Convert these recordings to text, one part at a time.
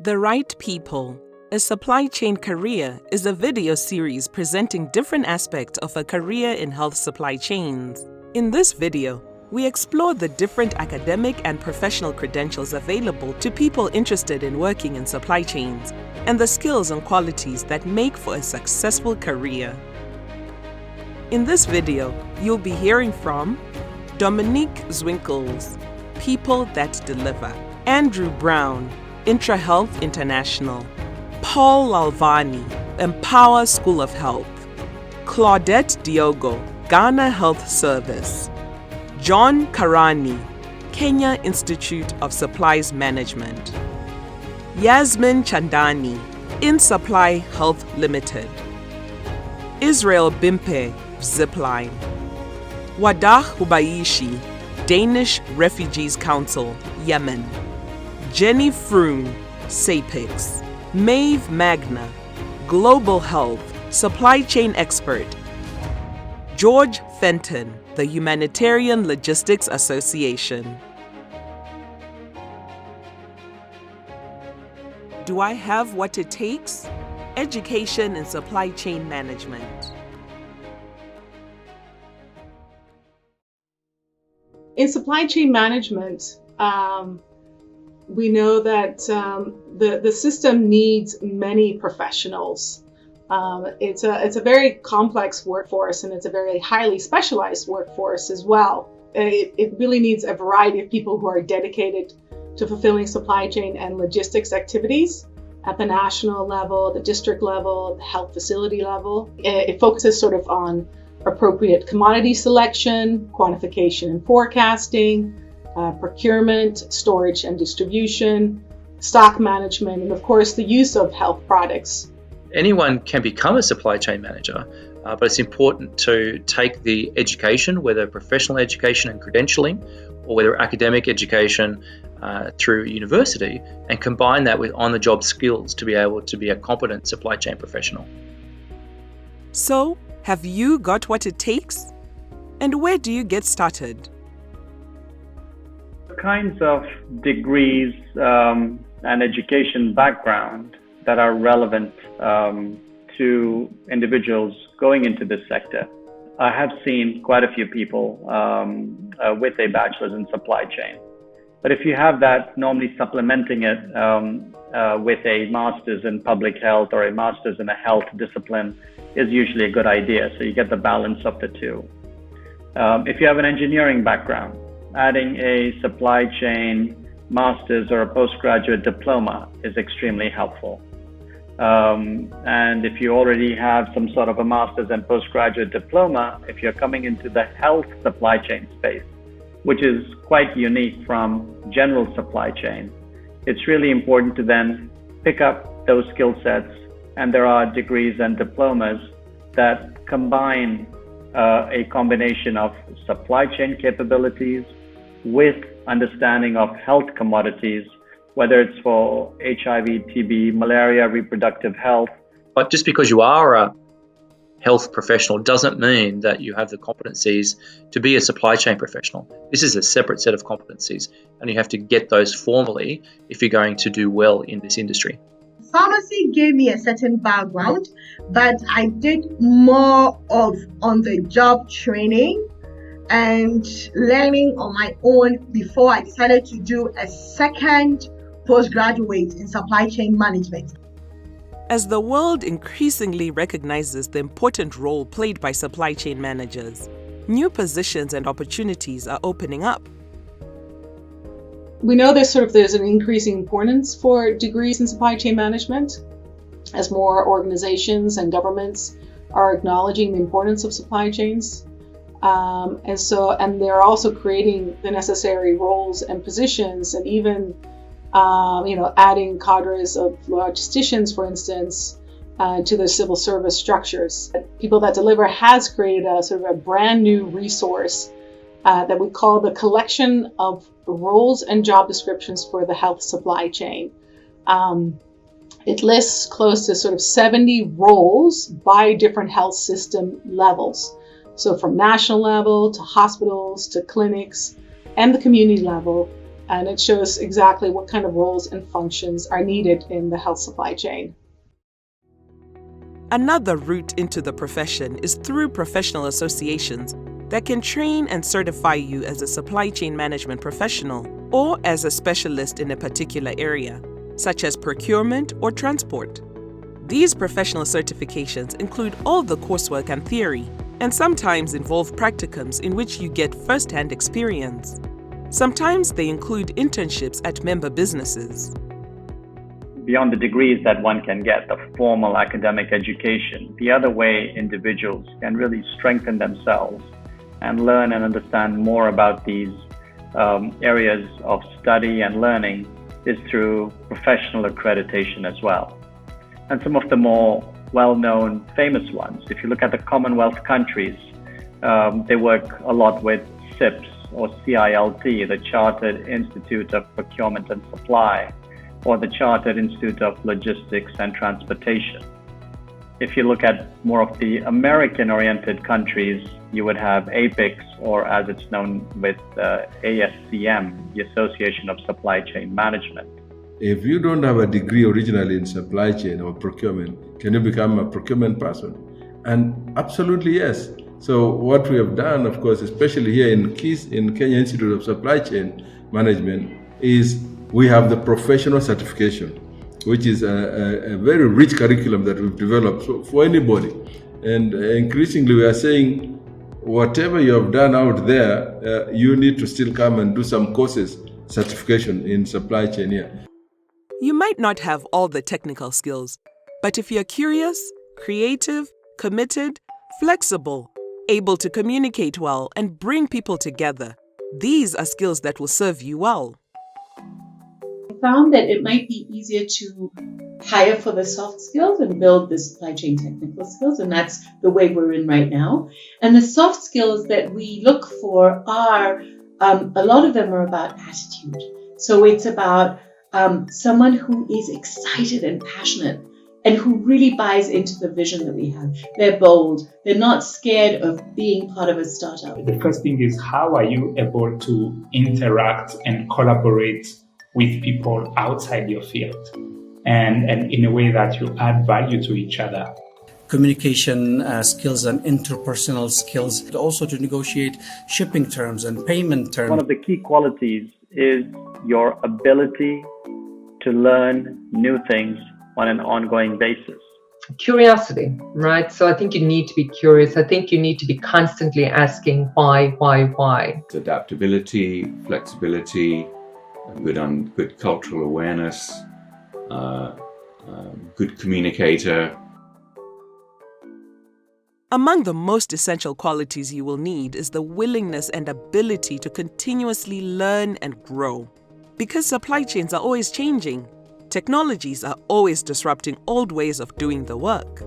The Right People, a supply chain career, is a video series presenting different aspects of a career in health supply chains. In this video, we explore the different academic and professional credentials available to people interested in working in supply chains and the skills and qualities that make for a successful career. In this video, you'll be hearing from Dominique Zwinkels, People That Deliver; Andrew Brown, IntraHealth International; Paul Lalvani, Empower School of Health; Claudette Diogo, Ghana Health Service; John Karani, Kenya Institute of Supplies Management; Yasmin Chandani, InSupply Health Limited; Israel Bimpe, Zipline; Wadah Hubaishi, Danish Refugees Council, Yemen; Jenny Froome, SAPEX; Maeve Magna, Global Health, Supply Chain Expert; George Fenton, the Humanitarian Logistics Association. Do I have what it takes? Education in supply chain management. In supply chain management, we know that the system needs many professionals. It's a very complex workforce, and it's a very highly specialized workforce as well. It really needs a variety of people who are dedicated to fulfilling supply chain and logistics activities at the national level, the district level, the health facility level. It focuses sort of on appropriate commodity selection, quantification and forecasting, procurement, storage and distribution, stock management, and of course the use of health products. Anyone can become a supply chain manager, but it's important to take the education, whether professional education and credentialing, or whether academic education through university, and combine that with on-the-job skills to be able to be a competent supply chain professional. So, have you got what it takes? And where do you get started? The kinds of degrees and education background that are relevant to individuals going into this sector. I have seen quite a few people with a bachelor's in supply chain. But if you have that, normally supplementing it with a master's in public health or a master's in a health discipline is usually a good idea. So you get the balance of the two. If you have an engineering background, adding a supply chain master's or a postgraduate diploma is extremely helpful. And if you already have some sort of a master's and postgraduate diploma, if you're coming into the health supply chain space, which is quite unique from general supply chain, it's really important to then pick up those skill sets. And there are degrees and diplomas that combine a combination of supply chain capabilities with understanding of health commodities, whether it's for HIV, TB, malaria, reproductive health. But just because you are a health professional doesn't mean that you have the competencies to be a supply chain professional. This is a separate set of competencies, and you have to get those formally if you're going to do well in this industry. Pharmacy gave me a certain background, but I did more of on-the-job training and learning on my own before I decided to do a second postgraduate in supply chain management. As the world increasingly recognizes the important role played by supply chain managers, new positions and opportunities are opening up. We know there's an increasing importance for degrees in supply chain management as more organizations and governments are acknowledging the importance of supply chains. And they're also creating the necessary roles and positions, and even adding cadres of logisticians, for instance, to the civil service structures. People That Deliver has created a sort of a brand new resource that we call the Collection of Roles and Job Descriptions for the Health Supply Chain. It lists close to sort of 70 roles by different health system levels. So from national level to hospitals to clinics and the community level. and it shows exactly what kind of roles and functions are needed in the health supply chain. Another route into the profession is through professional associations that can train and certify you as a supply chain management professional or as a specialist in a particular area, such as procurement or transport. These professional certifications include all the coursework and theory, and sometimes involve practicums in which you get first-hand experience. Sometimes they include internships at member businesses. Beyond the degrees that one can get, the formal academic education, the other way individuals can really strengthen themselves and learn and understand more about these areas of study and learning is through professional accreditation as well. And some of the more well-known, famous ones, if you look at the Commonwealth countries, they work a lot with CIPS or CILT, the Chartered Institute of Procurement and Supply, or the Chartered Institute of Logistics and Transportation. If you look at more of the American-oriented countries, you would have APICS, or as it's known with ASCM, the Association of Supply Chain Management. If you don't have a degree originally in supply chain or procurement, can you become a procurement person? And absolutely yes. So what we have done, of course, especially here in Kenya Institute of Supply Chain Management, is we have the professional certification, which is a very rich curriculum that we've developed for anybody. And increasingly we are saying, whatever you have done out there, you need to still come and do some courses, certification in supply chain here. You might not have all the technical skills, but if you're curious, creative, committed, flexible, able to communicate well, and bring people together, these are skills that will serve you well. I found that it might be easier to hire for the soft skills and build the supply chain technical skills, and that's the way we're in right now. And the soft skills that we look for are, a lot of them are about attitude. So it's about someone who is excited and passionate and who really buys into the vision that we have. They're bold. They're not scared of being part of a startup. The first thing is, how are you able to interact and collaborate with people outside your field and in a way that you add value to each other? Communication skills and interpersonal skills, but also to negotiate shipping terms and payment terms. One of the key qualities is your ability to learn new things on an ongoing basis. Curiosity, right? So I think you need to be curious. I think you need to be constantly asking why? Adaptability, flexibility, good cultural awareness, good communicator. Among the most essential qualities you will need is the willingness and ability to continuously learn and grow. Because supply chains are always changing, technologies are always disrupting old ways of doing the work.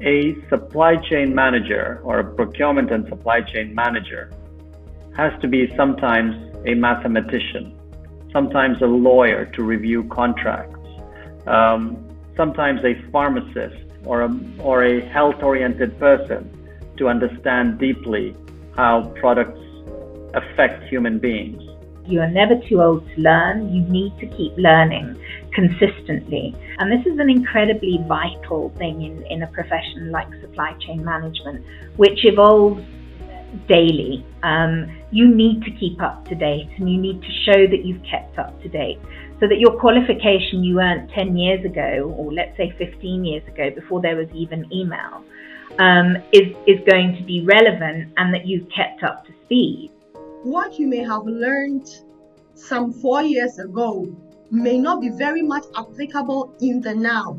A supply chain manager or a procurement and supply chain manager has to be sometimes a mathematician, sometimes a lawyer to review contracts, sometimes a pharmacist or a health-oriented person to understand deeply how products affect human beings. You are never too old to learn. You need to keep learning consistently. And this is an incredibly vital thing in a profession like supply chain management, which evolves daily. You need to keep up to date, and you need to show that you've kept up to date, so that your qualification you earned 10 years ago, or let's say 15 years ago, before there was even email, is going to be relevant, and that you've kept up to speed. What you may have learned some 4 years ago may not be very much applicable in the now.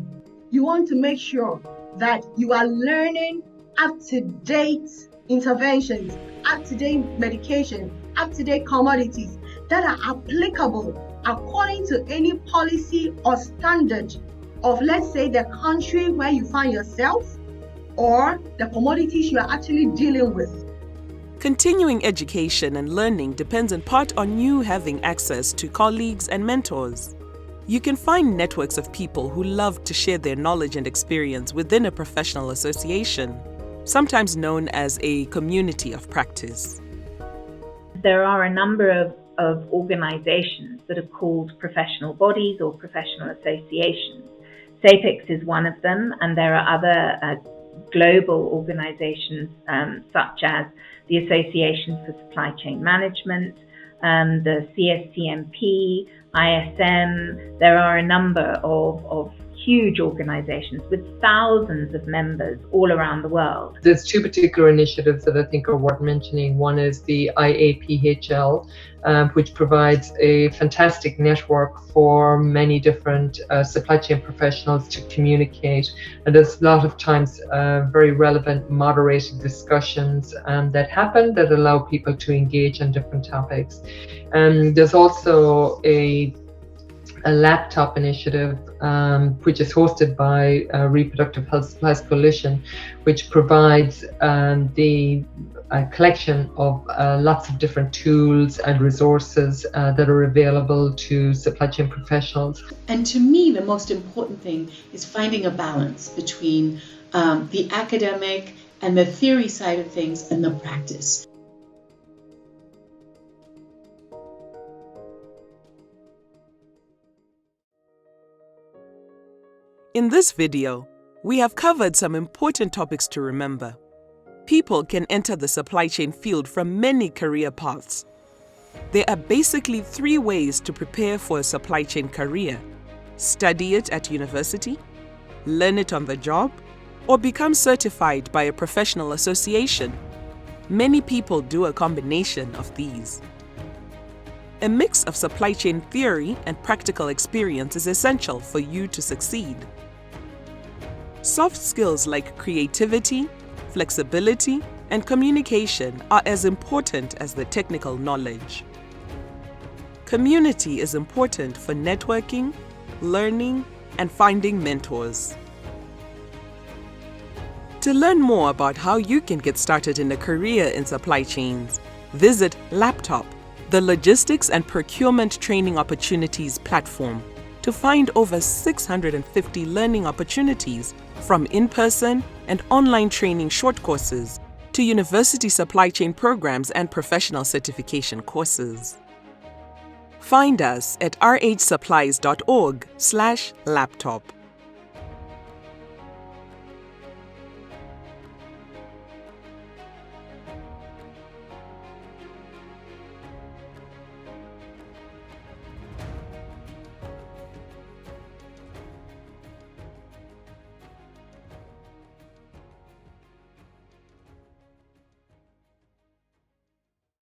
You want to make sure that you are learning up-to-date interventions, up-to-date medication, up-to-date commodities that are applicable according to any policy or standard of, let's say, the country where you find yourself or the commodities you are actually dealing with. Continuing education and learning depends in part on you having access to colleagues and mentors. You can find networks of people who love to share their knowledge and experience within a professional association, sometimes known as a community of practice. there are a number of organizations that are called professional bodies or professional associations. SAPEX is one of them, and there are other global organizations such as the Association for Supply Chain Management, the CSTMP, ISM. There are a number of huge organizations with thousands of members all around the world. There's two particular initiatives that I think are worth mentioning. One is the IAPHL, which provides a fantastic network for many different supply chain professionals to communicate. And there's a lot of times very relevant moderated discussions that happen that allow people to engage on different topics. There's also a laptop initiative, which is hosted by Reproductive Health Supplies Coalition, which provides the collection of lots of different tools and resources that are available to supply chain professionals. And to me, the most important thing is finding a balance between the academic and the theory side of things and the practice. In this video, we have covered some important topics to remember. People can enter the supply chain field from many career paths. There are basically 3 ways to prepare for a supply chain career: study it at university, learn it on the job, or become certified by a professional association. Many people do a combination of these. A mix of supply chain theory and practical experience is essential for you to succeed. Soft skills like creativity, flexibility, and communication are as important as the technical knowledge. Community is important for networking, learning, and finding mentors. To learn more about how you can get started in a career in supply chains, visit Laptop, the Logistics and Procurement Training Opportunities platform, to find over 650 learning opportunities from in-person and online training short courses to university supply chain programs and professional certification courses. Find us at rhsupplies.org/laptop.